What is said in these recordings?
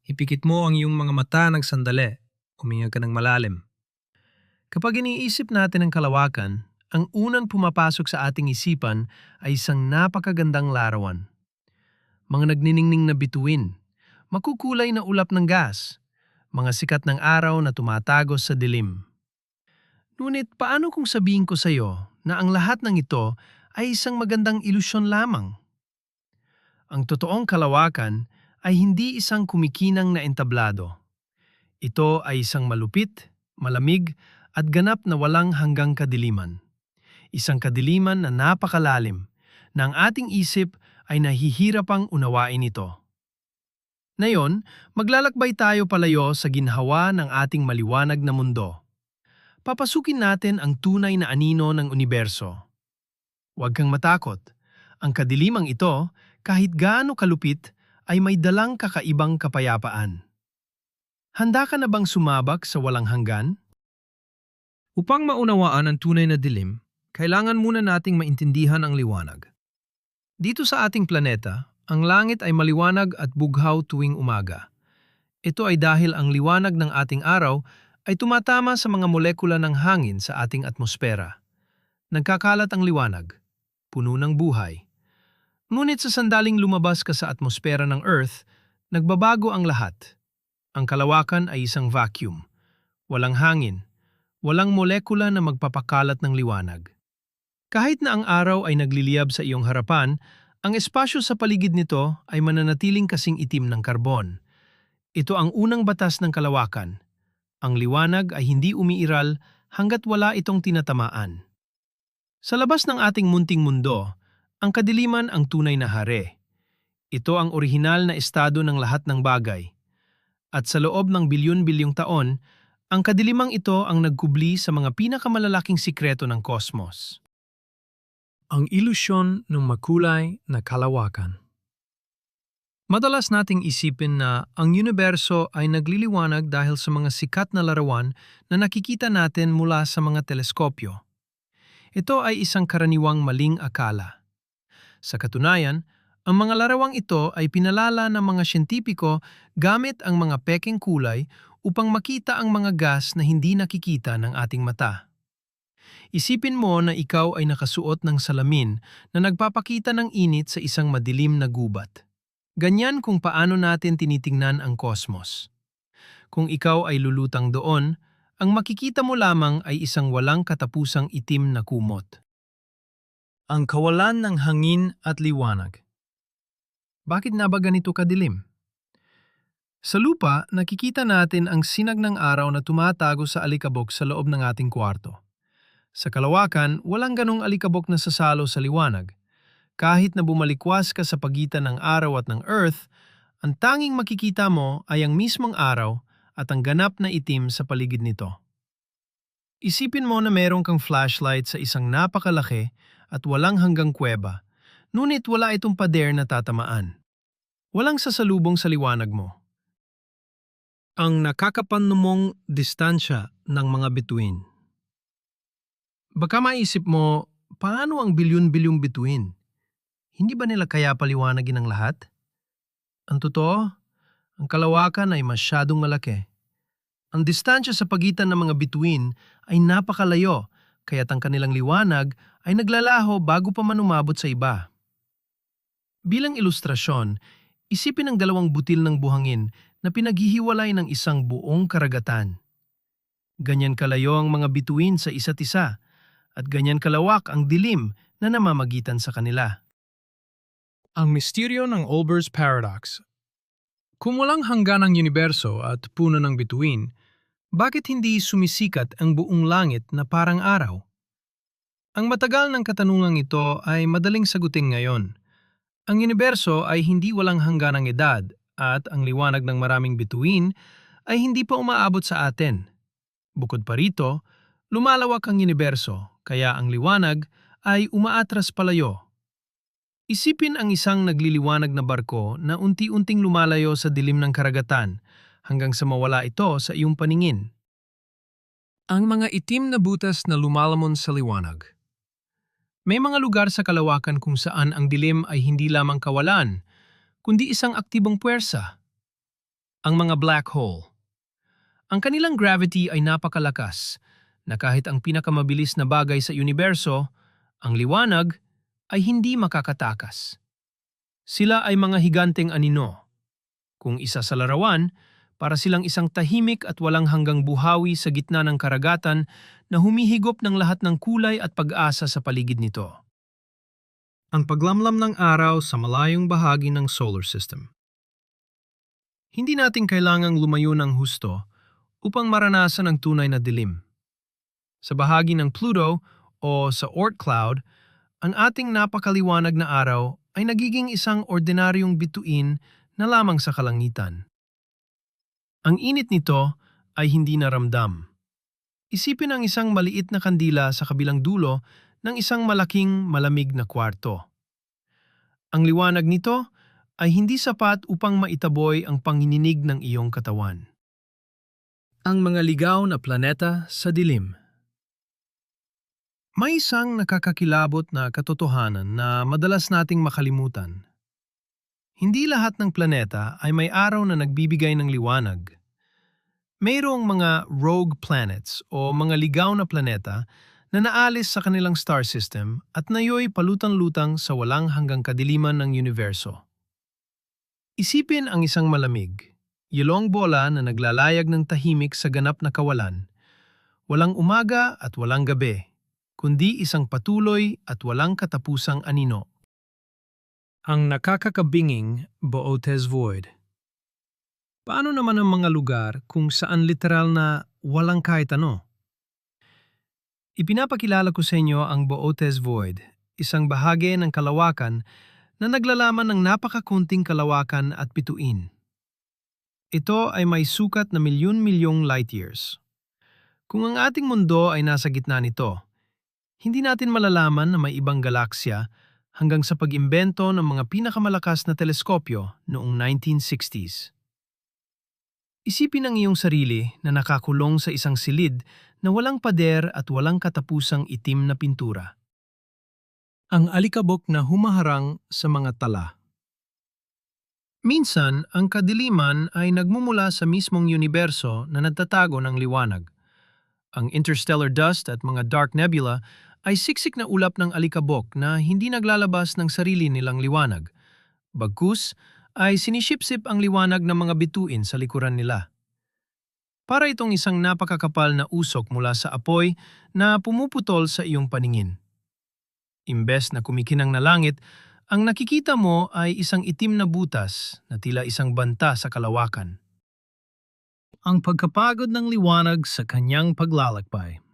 Ipikit mo ang iyong mga mata ng sandali. Huminga ka ng malalim. Kapag iniisip natin ang kalawakan, ang unang pumapasok sa ating isipan ay isang napakagandang larawan. Mga nagniningning na bituin, makukulay na ulap ng gas, mga sikat ng araw na tumatagos sa dilim. Ngunit paano kung sabihin ko sa iyo na ang lahat ng ito ay isang magandang ilusyon lamang? Ang totoong kalawakan ay hindi isang kumikinang na entablado. Ito ay isang malupit, malamig, at ganap na walang hanggang kadiliman. Isang kadiliman na napakalalim, na ang ating isip ay nahihirapang unawain ito. Ngayon, maglalakbay tayo palayo sa ginhawa ng ating maliwanag na mundo. Papasukin natin ang tunay na anino ng universo. Huwag kang matakot. Ang kadilimang ito, kahit gaano kalupit, ay may dalang kakaibang kapayapaan. Handa ka na bang sumabak sa walang hanggan? Upang maunawaan ang tunay na dilim, kailangan muna nating maintindihan ang liwanag. Dito sa ating planeta, ang langit ay maliwanag at bughaw tuwing umaga. Ito ay dahil ang liwanag ng ating araw ay tumatama sa mga molekula ng hangin sa ating atmosfera. Nagkakalat ang liwanag, puno ng buhay. Ngunit sa sandaling lumabas ka sa atmosfera ng Earth, nagbabago ang lahat. Ang kalawakan ay isang vacuum. Walang hangin, walang molekula na magpapakalat ng liwanag. Kahit na ang araw ay nagliliyab sa iyong harapan, ang espasyo sa paligid nito ay mananatiling kasing itim ng karbon. Ito ang unang batas ng kalawakan. Ang liwanag ay hindi umiiral hanggat wala itong tinatamaan. Sa labas ng ating munting mundo, ang kadiliman ang tunay na hari. Ito ang orihinal na estado ng lahat ng bagay. At sa loob ng bilyon-bilyong taon, ang kadilimang ito ang nagkubli sa mga pinakamalalaking sikreto ng kosmos. Ang ilusyon ng makulay na kalawakan. Madalas nating isipin na ang universo ay nagliliwanag dahil sa mga sikat na larawan na nakikita natin mula sa mga teleskopyo. Ito ay isang karaniwang maling akala. Sa katunayan, ang mga larawang ito ay pinalala ng mga siyentipiko gamit ang mga pekeng kulay upang makita ang mga gas na hindi nakikita ng ating mata. Isipin mo na ikaw ay nakasuot ng salamin na nagpapakita ng init sa isang madilim na gubat. Ganyan kung paano natin tinitingnan ang kosmos. Kung ikaw ay lulutang doon, ang makikita mo lamang ay isang walang katapusang itim na kumot. Ang kawalan ng hangin at liwanag. Bakit na ba ganito kadilim? Sa lupa, nakikita natin ang sinag ng araw na tumatago sa alikabok sa loob ng ating kwarto. Sa kalawakan, walang ganong alikabok na sasalo sa liwanag. Kahit na bumalikwas ka sa pagitan ng araw at ng Earth, ang tanging makikita mo ay ang mismong araw at ang ganap na itim sa paligid nito. Isipin mo na meron kang flashlight sa isang napakalaki at walang hanggang kuweba, ngunit wala itong pader na tatamaan. Walang sasalubong sa liwanag mo. Ang nakakapanumong distansya ng mga bituin. Baka maisip mo, paano ang bilyon-bilyong bituin? Hindi ba nila kaya paliwanagin ang lahat? Ang totoo, ang kalawakan ay masyadong malaki. Ang distansya sa pagitan ng mga bituin ay napakalayo, kaya't ang kanilang liwanag ay naglalaho bago pa man umabot sa iba. Bilang ilustrasyon, isipin ang dalawang butil ng buhangin na pinaghihiwalay ng isang buong karagatan. Ganyan kalayo ang mga bituin sa isa't isa, at ganyan kalawak ang dilim na namamagitan sa kanila. Ang misteryo ng Olbers Paradox. Kung walang hanggan ang universo at puno ng bituin, bakit hindi sumisikat ang buong langit na parang araw? Ang matagal ng katanungang ito ay madaling sagutin ngayon. Ang universo ay hindi walang hangganang edad at ang liwanag ng maraming bituin ay hindi pa umaabot sa atin. Bukod pa rito, lumalawak ang universo kaya ang liwanag ay umaatras palayo. Isipin ang isang nagliliwanag na barko na unti-unting lumalayo sa dilim ng karagatan hanggang sa mawala ito sa iyong paningin. Ang mga itim na butas na lumalamon sa liwanag. May mga lugar sa kalawakan kung saan ang dilim ay hindi lamang kawalan, kundi isang aktibong puwersa. Ang mga black hole. Ang kanilang gravity ay napakalakas na kahit ang pinakamabilis na bagay sa universo, ang liwanag, ay hindi makakatakas. Sila ay mga higanteng anino. Kung isa sa larawan, para silang isang tahimik at walang hanggang buhawi sa gitna ng karagatan na humihigop ng lahat ng kulay at pag-asa sa paligid nito. Ang paglamlam ng araw sa malayong bahagi ng solar system. Hindi natin kailangang lumayo ng husto upang maranasan ang tunay na dilim. Sa bahagi ng Pluto o sa Oort cloud, ang ating napakaliwanag na araw ay nagiging isang ordinaryong bituin na lamang sa kalangitan. Ang init nito ay hindi naramdam. Isipin ang isang maliit na kandila sa kabilang dulo ng isang malaking malamig na kwarto. Ang liwanag nito ay hindi sapat upang maitaboy ang pangininig ng iyong katawan. Ang mga ligaw na planeta sa dilim. May isang nakakakilabot na katotohanan na madalas nating makalimutan. Hindi lahat ng planeta ay may araw na nagbibigay ng liwanag. Mayroong mga rogue planets o mga ligaw na planeta na naalis sa kanilang star system at nayo'y palutang-lutang sa walang hanggang kadiliman ng universo. Isipin ang isang malamig, yelong bola na naglalayag ng tahimik sa ganap na kawalan. Walang umaga at walang gabi, kundi isang patuloy at walang katapusang anino. Ang nakakakabinging Boötes Void. Paano naman ang mga lugar kung saan literal na walang kahit ano? Ipinapakilala ko sa inyo ang Boötes Void, isang bahagi ng kalawakan na naglalaman ng napakakunting kalawakan at bituin. Ito ay may sukat na milyon-milyong light years. Kung ang ating mundo ay nasa gitna nito, hindi natin malalaman na may ibang galaksya hanggang sa pag-imbento ng mga pinakamalakas na teleskopyo noong 1960s. Isipin ang iyong sarili na nakakulong sa isang silid na walang pader at walang katapusang itim na pintura. Ang alikabok na humaharang sa mga tala. Minsan, ang kadiliman ay nagmumula sa mismong universo na nagtatago ng liwanag. Ang interstellar dust at mga dark nebula ay siksik na ulap ng alikabok na hindi naglalabas ng sarili nilang liwanag. Bagkus ay sinisipsip ang liwanag ng mga bituin sa likuran nila. Para itong isang napakakapal na usok mula sa apoy na pumuputol sa iyong paningin. Imbes na kumikinang na langit, ang nakikita mo ay isang itim na butas na tila isang banta sa kalawakan. Ang pagkapagod ng liwanag sa kanyang paglalakbay.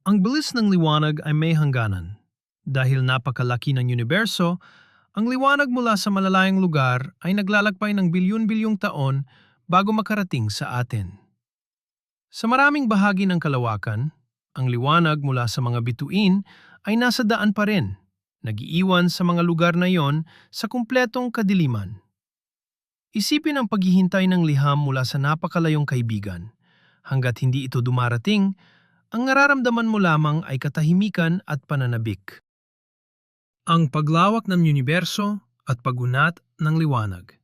Ang bilis ng liwanag ay may hangganan. Dahil napakalaki ng universo, ang liwanag mula sa malalayang lugar ay naglalakbay ng bilyon-bilyong taon bago makarating sa atin. Sa maraming bahagi ng kalawakan, ang liwanag mula sa mga bituin ay nasa daan pa rin, nag-iiwan sa mga lugar na yon sa kumpletong kadiliman. Isipin ang paghihintay ng liham mula sa napakalayong kaibigan. Hanggat hindi ito dumarating, ang nararamdaman mo lamang ay katahimikan at pananabik. Ang paglawak ng universo at pagunat ng liwanag.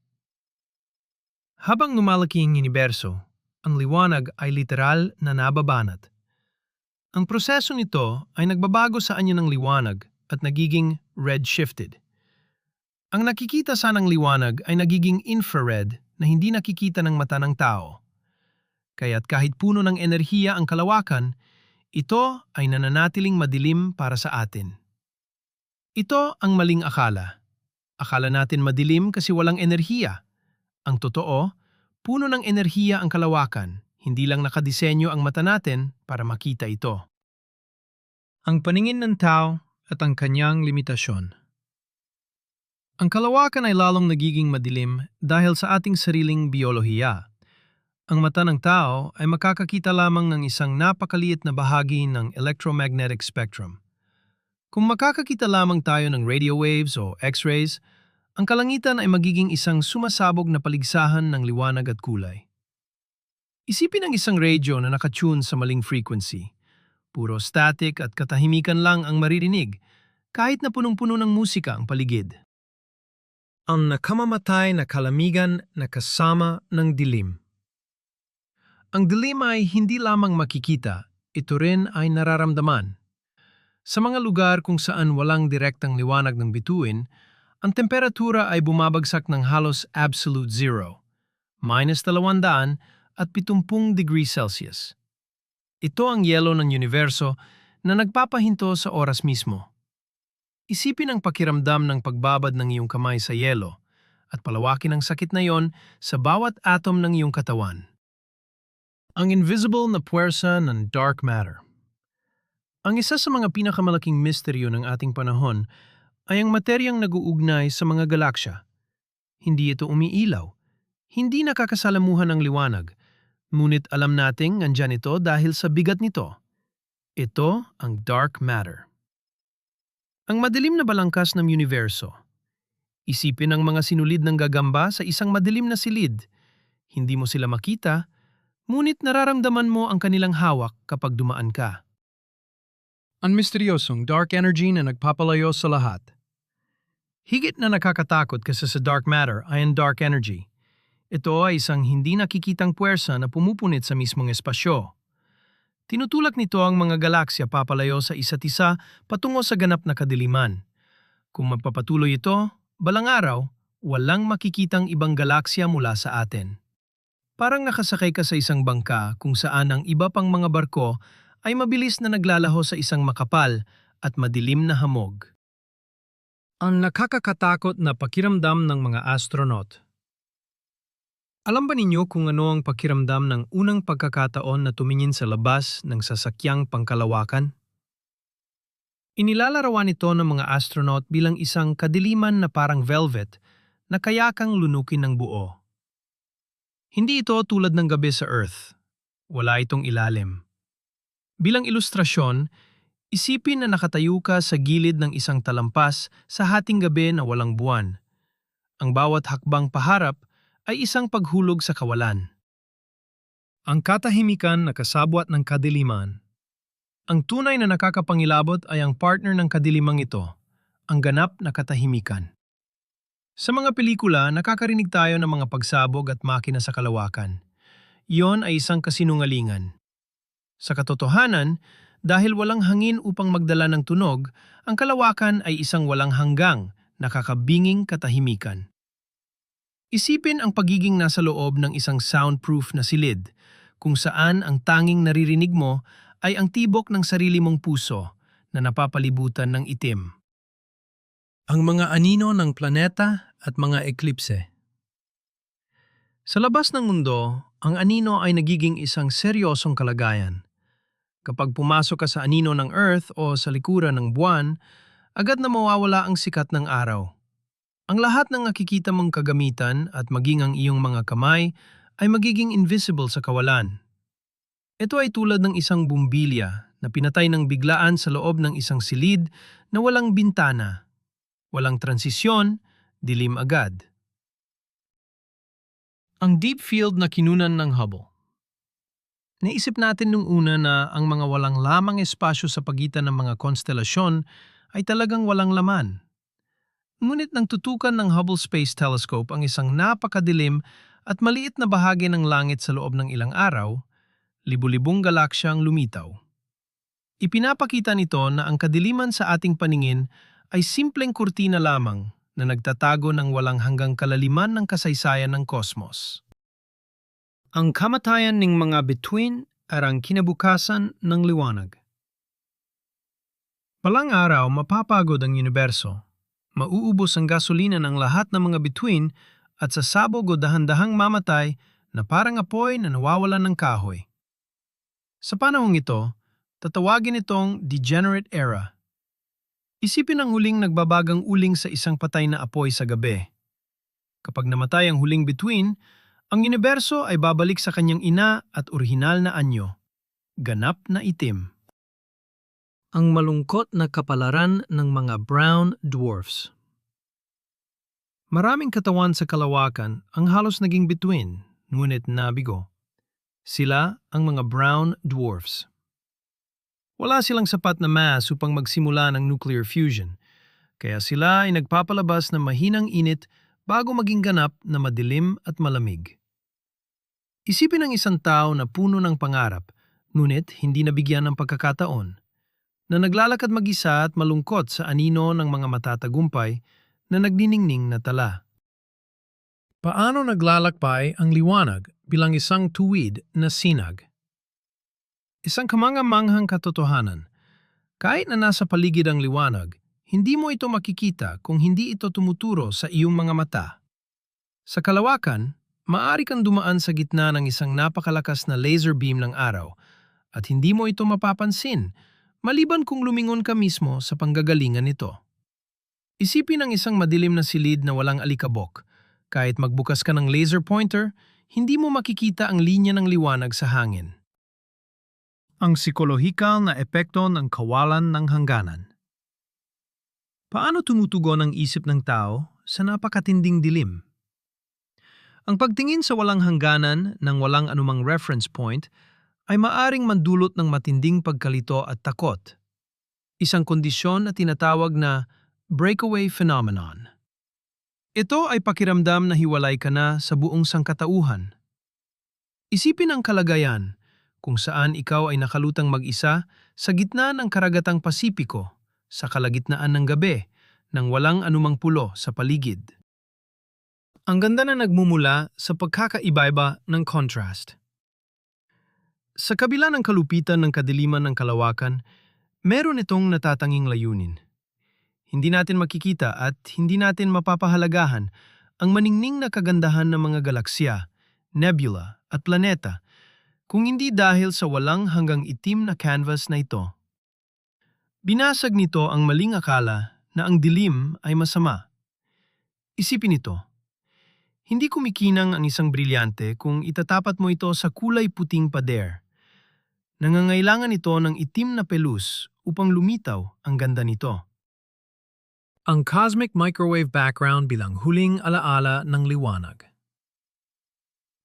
Habang lumalaki ang universo, ang liwanag ay literal na nababanat. Ang proseso nito ay nagbabago sa anyo ng liwanag at nagiging redshifted. Ang nakikita sanang liwanag ay nagiging infrared na hindi nakikita ng mata ng tao. Kaya't kahit puno ng enerhiya ang kalawakan, ito ay nananatiling madilim para sa atin. Ito ang maling akala. Akala natin madilim kasi walang enerhiya. Ang totoo, puno ng enerhiya ang kalawakan, hindi lang nakadisenyo ang mata natin para makita ito. Ang paningin ng tao at ang kanyang limitasyon. Ang kalawakan ay lalong nagiging madilim dahil sa ating sariling biyolohiya. Ang mata ng tao ay makakakita lamang ng isang napakaliit na bahagi ng electromagnetic spectrum. Kung makakakita lamang tayo ng radio waves o X-rays, ang kalangitan ay magiging isang sumasabog na paligsahan ng liwanag at kulay. Isipin ang isang radio na nakatune sa maling frequency. Puro static at katahimikan lang ang maririnig, kahit na punong-puno ng musika ang paligid. Ang nakamamatay na kalamigan na kasama ng dilim. Ang dilim ay hindi lamang makikita, ito rin ay nararamdaman. Sa mga lugar kung saan walang direktang liwanag ng bituin, ang temperatura ay bumabagsak ng halos absolute zero, -270 degrees Celsius. Ito ang yelo ng universo na nagpapahinto sa oras mismo. Isipin ang pakiramdam ng pagbabad ng iyong kamay sa yelo at palawakin ang sakit na yon sa bawat atom ng iyong katawan. Ang invisible na puwersa ng dark matter. Ang isa sa mga pinakamalaking misteryo ng ating panahon ay ang materyang nag-uugnay sa mga galaksya. Hindi ito umiilaw, hindi nakakasalamuhan ng liwanag, ngunit alam nating andyan ito dahil sa bigat nito. Ito ang dark matter. Ang madilim na balangkas ng universo. Isipin ang mga sinulid ng gagamba sa isang madilim na silid. Hindi mo sila makita, ngunit nararamdaman mo ang kanilang hawak kapag dumaan ka. Ang misteryosong dark energy na nagpapalayo sa lahat. Higit na nakakatakot kasi sa dark matter ay ang dark energy. Ito ay isang hindi nakikitang puwersa na pumupunit sa mismong espasyo. Tinutulak nito ang mga galaksya papalayo sa isa't isa patungo sa ganap na kadiliman. Kung magpapatuloy ito, balang araw, walang makikitang ibang galaksya mula sa atin. Parang nakasakay ka sa isang bangka kung saan ang iba pang mga barko ay mabilis na naglalaho sa isang makapal at madilim na hamog. Ang nakakakatakot na pakiramdam ng mga astronaut. Alam ba ninyo kung ano ang pakiramdam ng unang pagkakataon na tumingin sa labas ng sasakyang pangkalawakan? Inilalarawan ito ng mga astronaut bilang isang kadiliman na parang velvet na kayakang lunukin ng buo. Hindi ito tulad ng gabi sa Earth. Wala itong ilalim. Bilang ilustrasyon, isipin na nakatayo ka sa gilid ng isang talampas sa hating gabi na walang buwan. Ang bawat hakbang paharap ay isang paghulog sa kawalan. Ang katahimikan na kasabwat ng kadiliman. Ang tunay na nakakapangilabot ay ang partner ng kadilimang ito, ang ganap na katahimikan. Sa mga pelikula, nakakarinig tayo ng mga pagsabog at makina sa kalawakan. Iyon ay isang kasinungalingan. Sa katotohanan, dahil walang hangin upang magdala ng tunog, ang kalawakan ay isang walang hanggang, nakakabinging katahimikan. Isipin ang pagiging nasa loob ng isang soundproof na silid, kung saan ang tanging naririnig mo ay ang tibok ng sarili mong puso na napapalibutan ng itim. Ang mga anino ng planeta at mga eklipse. Sa labas ng mundo, ang anino ay nagiging isang seryosong kalagayan. Kapag pumasok ka sa anino ng Earth o sa likuran ng buwan, agad na mawawala ang sikat ng araw. Ang lahat ng nakikita mong kagamitan at maging ang iyong mga kamay ay magiging invisible sa kawalan. Ito ay tulad ng isang bumbilya na pinatay ng biglaan sa loob ng isang silid na walang bintana. Walang transisyon, dilim agad. Ang deep field na kinunan ng Hubble. Naisip natin nung una na ang mga walang lamang espasyo sa pagitan ng mga konstelasyon ay talagang walang laman. Ngunit nang tutukan ng Hubble Space Telescope ang isang napakadilim at maliit na bahagi ng langit sa loob ng ilang araw, libu-libong galaksyang lumitaw. Ipinapakita nito na ang kadiliman sa ating paningin ay simpleng kurtina lamang na nagtatago ng walang hanggang kalaliman ng kasaysayan ng kosmos. Ang kamatayan ng mga bituin at ang kinabukasan ng liwanag. Balang araw mapapagod ang universo. Mauubos ang gasolina ng lahat ng mga bituin at sasabog o dahan-dahang mamatay na parang apoy na nawawalan ng kahoy. Sa panahong ito, tatawagin itong degenerate era. Isipin ang huling nagbabagang uling sa isang patay na apoy sa gabi. Kapag namatay ang huling bituin, ang universo ay babalik sa kanyang ina at orihinal na anyo, ganap na itim. Ang malungkot na kapalaran ng mga brown dwarfs. Maraming katawan sa kalawakan ang halos naging bituin, ngunit nabigo. Sila ang mga brown dwarfs. Wala silang sapat na mass upang magsimula ng nuclear fusion, kaya sila ay nagpapalabas ng mahinang init bago maging ganap na madilim at malamig. Isipin ng isang tao na puno ng pangarap, ngunit hindi nabigyan ng pagkakataon, na naglalakad mag-isa at malungkot sa anino ng mga matatagumpay na nagniningning na tala. Paano naglalakbay ang liwanag bilang isang tuwid na sinag? Isang kamangamanghang katotohanan. Kahit na nasa paligid ang liwanag, hindi mo ito makikita kung hindi ito tumuturo sa iyong mga mata. Sa kalawakan, maaari kang dumaan sa gitna ng isang napakalakas na laser beam ng araw at hindi mo ito mapapansin maliban kung lumingon ka mismo sa panggagalingan nito. Isipin ang isang madilim na silid na walang alikabok. Kahit magbukas ka ng laser pointer, hindi mo makikita ang linya ng liwanag sa hangin. Ang psikolohikal na epekto ng kawalan ng hangganan. Paano tumutugon ang isip ng tao sa napakatinding dilim? Ang pagtingin sa walang hangganan ng walang anumang reference point ay maaring mandulot ng matinding pagkalito at takot. Isang kondisyon na tinatawag na breakaway phenomenon. Ito ay pakiramdam na hiwalay ka na sa buong sangkatauhan. Isipin ang kalagayan kung saan ikaw ay nakalutang mag-isa sa gitna ng karagatang Pasipiko, sa kalagitnaan ng gabi, nang walang anumang pulo sa paligid. Ang ganda na nagmumula sa pagkakaiba-iba ng contrast. Sa kabila ng kalupitan ng kadiliman ng kalawakan, meron itong natatanging layunin. Hindi natin makikita at hindi natin mapapahalagahan ang maningning na kagandahan ng mga galaksya, nebula at planeta kung hindi dahil sa walang hanggang itim na canvas na ito. Binasag nito ang maling akala na ang dilim ay masama. Isipin ito. Hindi kumikinang ang isang brilyante kung itatapat mo ito sa kulay puting pader. Nangangailangan ito ng itim na pelus upang lumitaw ang ganda nito. Ang cosmic microwave background bilang huling alaala ng liwanag.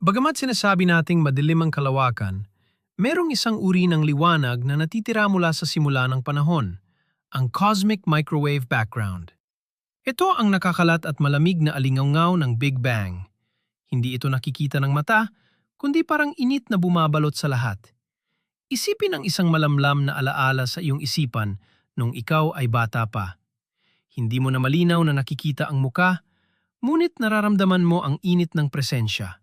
Bagamat sinasabi nating madilim ang kalawakan, merong isang uri ng liwanag na natitira mula sa simula ng panahon, ang cosmic microwave background. Ito ang nakakalat at malamig na alingawngaw ng Big Bang. Hindi ito nakikita ng mata, kundi parang init na bumabalot sa lahat. Isipin ang isang malamlam na alaala sa iyong isipan nung ikaw ay bata pa. Hindi mo na malinaw na nakikita ang muka, ngunit nararamdaman mo ang init ng presensya.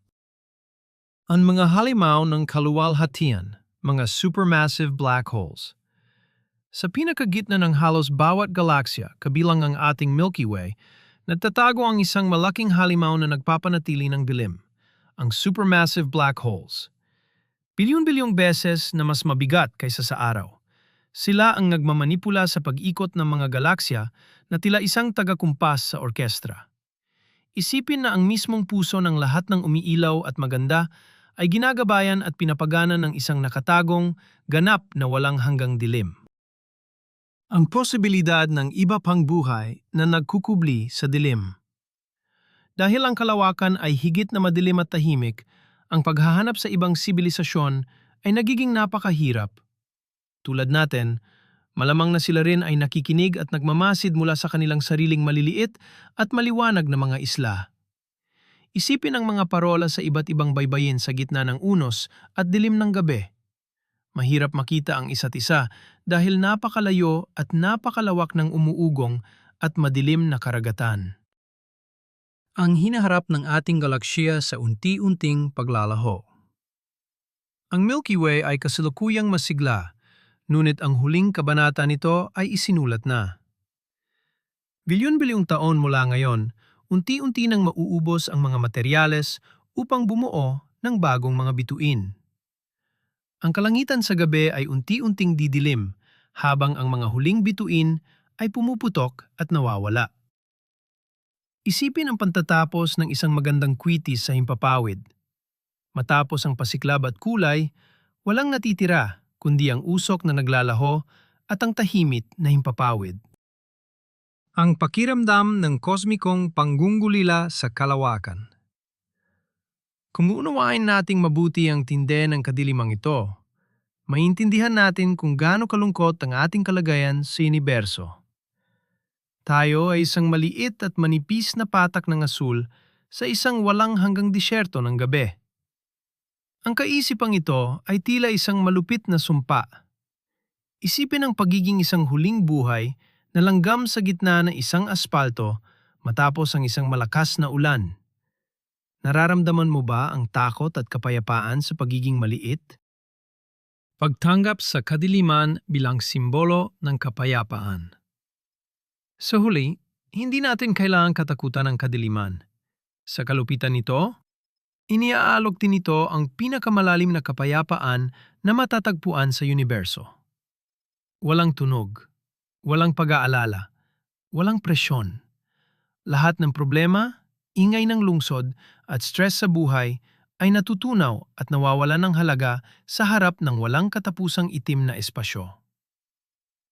Ang mga halimaw ng kaluwalhatian, mga supermassive black holes. Sa pinakagitna ng halos bawat galaksya, kabilang ang ating Milky Way, nagtatago ang isang malaking halimaw na nagpapanatili ng dilim, ang supermassive black holes. Bilyon-bilyong beses na mas mabigat kaysa sa araw. Sila ang nagmamanipula sa pag-ikot ng mga galaksya na tila isang tagakumpas sa orkestra. Isipin na ang mismong puso ng lahat ng umiilaw at maganda ay ginagabayan at pinapaganan ng isang nakatagong, ganap na walang hanggang dilim. Ang posibilidad ng iba pang buhay na nagkukubli sa dilim. Dahil ang kalawakan ay higit na madilim at tahimik, ang paghahanap sa ibang sibilisasyon ay nagiging napakahirap. Tulad natin, malamang na sila rin ay nakikinig at nagmamasid mula sa kanilang sariling maliliit at maliwanag na mga isla. Isipin ang mga parola sa iba't ibang baybayin sa gitna ng unos at dilim ng gabi. Mahirap makita ang isa't isa dahil napakalayo at napakalawak ng umuugong at madilim na karagatan. Ang hinaharap ng ating galaksya sa unti-unting paglalaho. Ang Milky Way ay kasalukuyang masigla, ngunit ang huling kabanata nito ay isinulat na. Bilyon-bilyong taon mula ngayon, unti-unti nang mauubos ang mga materyales upang bumuo ng bagong mga bituin. Ang kalangitan sa gabi ay unti-unting didilim, habang ang mga huling bituin ay pumuputok at nawawala. Isipin ang pantatapos ng isang magandang kwitis sa himpapawid. Matapos ang pasiklab at kulay, walang natitira kundi ang usok na naglalaho at ang tahimik na himpapawid. Ang pakiramdam ng kosmikong panggungulila sa kalawakan. Kung uunawain nating mabuti ang tinde ng kadilimang ito, maintindihan natin kung gaano kalungkot ang ating kalagayan sa universo. Tayo ay isang maliit at manipis na patak ng asul sa isang walang hanggang disyerto ng gabi. Ang kaisipang ito ay tila isang malupit na sumpa. Isipin ang pagiging isang huling buhay na langgam sa gitna ng isang aspalto matapos ang isang malakas na ulan. Nararamdaman mo ba ang takot at kapayapaan sa pagiging maliit? Pagtanggap sa kadiliman bilang simbolo ng kapayapaan. Sa huli, hindi natin kailangang katakutan ng kadiliman. Sa kalupitan nito, iniaalok din ito ang pinakamalalim na kapayapaan na matatagpuan sa universo. Walang tunog, walang pag-aalala, walang presyon. Lahat ng problema, ingay ng lungsod at stress sa buhay ay natutunaw at nawawala ng halaga sa harap ng walang katapusang itim na espasyo.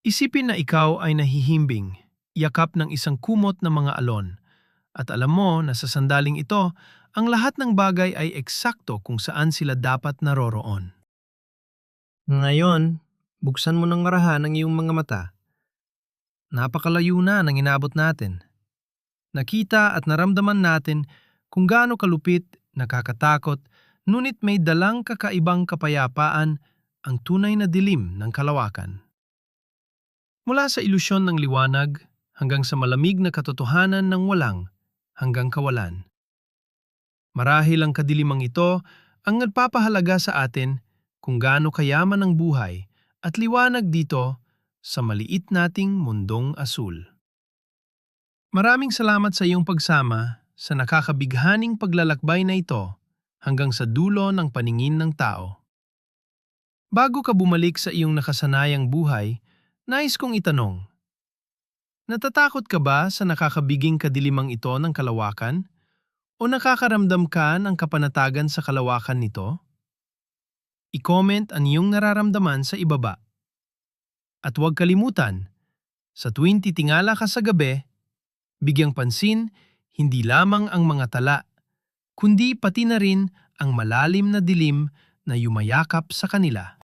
Isipin na ikaw ay nahihimbing, yakap ng isang kumot na mga alon, at alam mo na sa sandaling ito, ang lahat ng bagay ay eksakto kung saan sila dapat naroroon. Ngayon, buksan mo ng marahan ang iyong mga mata. Napakalayo na ng inabot natin. Nakita at naramdaman natin kung gaano kalupit, nakakatakot, ngunit may dalang kakaibang kapayapaan ang tunay na dilim ng kalawakan. Mula sa ilusyon ng liwanag hanggang sa malamig na katotohanan ng walang hanggang kawalan. Marahil ang kadilimang ito ang nagpapahalaga sa atin kung gaano kayaman ang buhay at liwanag dito sa maliit nating mundong asul. Maraming salamat sa iyong pagsama sa nakakabighaning paglalakbay na ito hanggang sa dulo ng paningin ng tao. Bago ka bumalik sa iyong nakasanayang buhay, nais kong itanong, natatakot ka ba sa nakakabiging kadilimang ito ng kalawakan? O nakakaramdam ka ng kapanatagan sa kalawakan nito? I-comment ang iyong nararamdaman sa ibaba. At huwag kalimutan, sa tuwing titingala ka sa gabi, bigyang pansin hindi lamang ang mga tala, kundi pati na rin ang malalim na dilim na yumayakap sa kanila.